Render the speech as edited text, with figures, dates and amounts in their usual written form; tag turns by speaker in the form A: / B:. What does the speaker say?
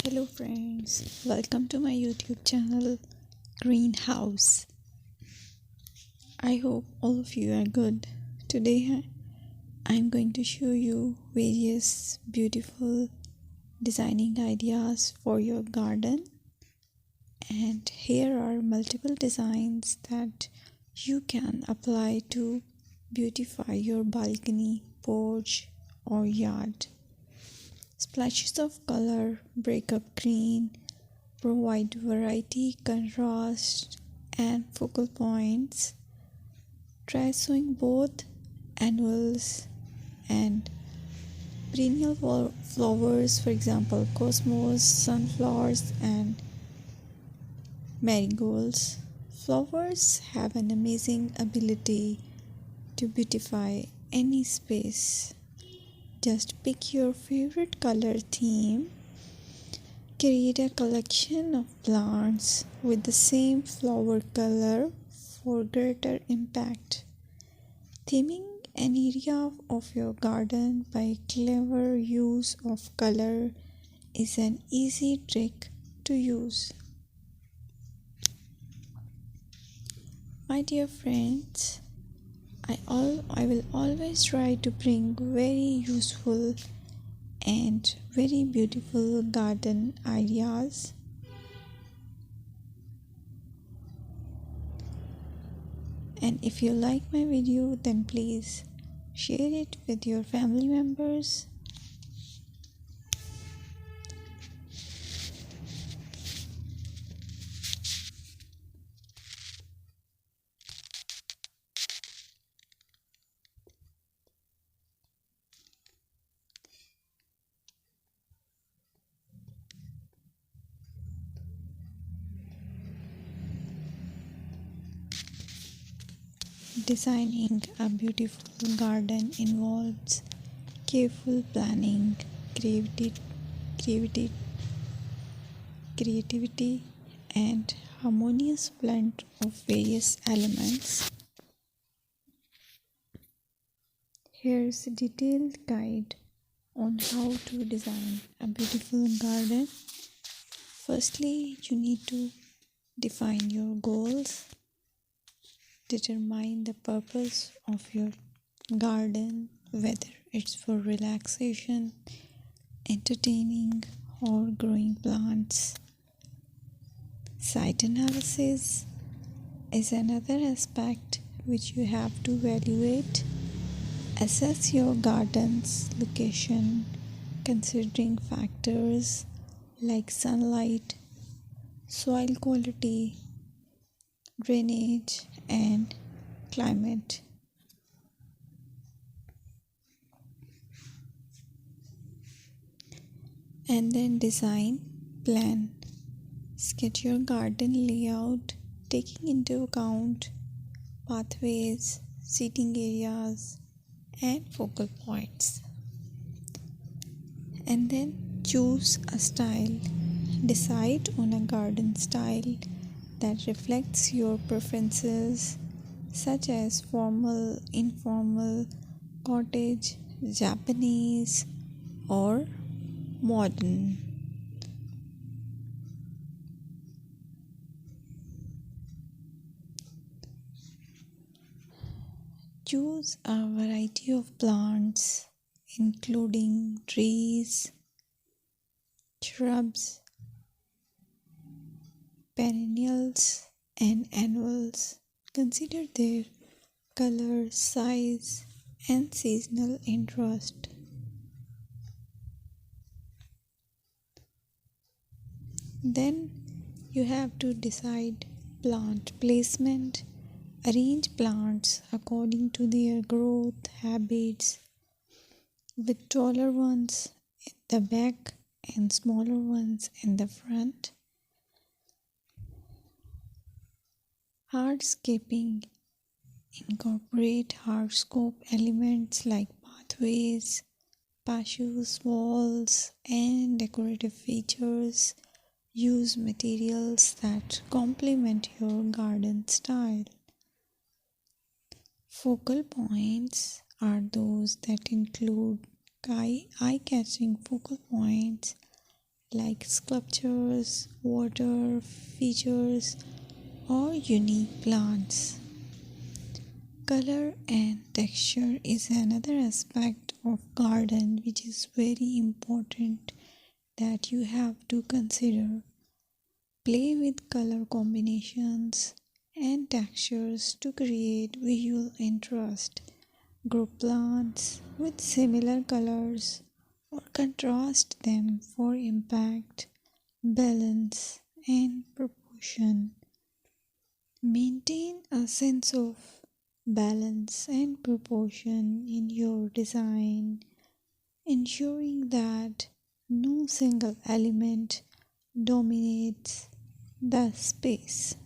A: Hello friends, welcome to my YouTube channel Greenhouse. I hope all of you are good. Today I'm going to show you various beautiful designing ideas for your garden, and here are multiple designs that you can apply to beautify your balcony, porch or yard. Splashes of color break up green, provide variety, contrast, and focal points. Try sowing both annuals and perennial flowers, for example, cosmos, sunflowers, and marigolds. Flowers have an amazing ability to beautify any space. Just pick your favorite color theme. Create a collection of plants with the same flower color for greater impact. Theming an area of your garden by clever use of color is an easy trick to use. My dear friends, I will always try to bring very useful and very beautiful garden ideas. And if you like my video, then please share it with your family members. Designing a beautiful garden involves careful planning, creativity, creativity, and harmonious blend of various elements. Here's a detailed guide on how to design a beautiful garden. Firstly, you need to define your goals. Determine the purpose of your garden, whether it's for relaxation, entertaining, or growing plants. Site analysis is another aspect which you have to evaluate. Assess your garden's location, considering factors like sunlight, soil quality, drainage, and climate. And then design plan. Sketch your garden layout, taking into account pathways, seating areas, and focal points. And then choose a style. Decide on a garden style that reflects your preferences, such as formal, informal, cottage, Japanese, or modern. Choose a variety of plants, including trees, shrubs, perennials, and annuals. Consider their color, size, and seasonal interest. Then you have to decide plant placement. Arrange plants according to their growth habits, with taller ones in the back and smaller ones in the front. Hardscaping. Incorporate hardscape elements like pathways, patios, walls, and decorative features. Use materials that complement your garden style. Focal points are those that include eye-catching focal points like sculptures, water features, or unique plants. Color and texture is another aspect of garden which is very important that you have to consider. Play with color combinations and textures to create visual interest. Group plants with similar colors or contrast them for impact, balance, and proportion. Maintain a sense of balance and proportion in your design, ensuring that no single element dominates the space.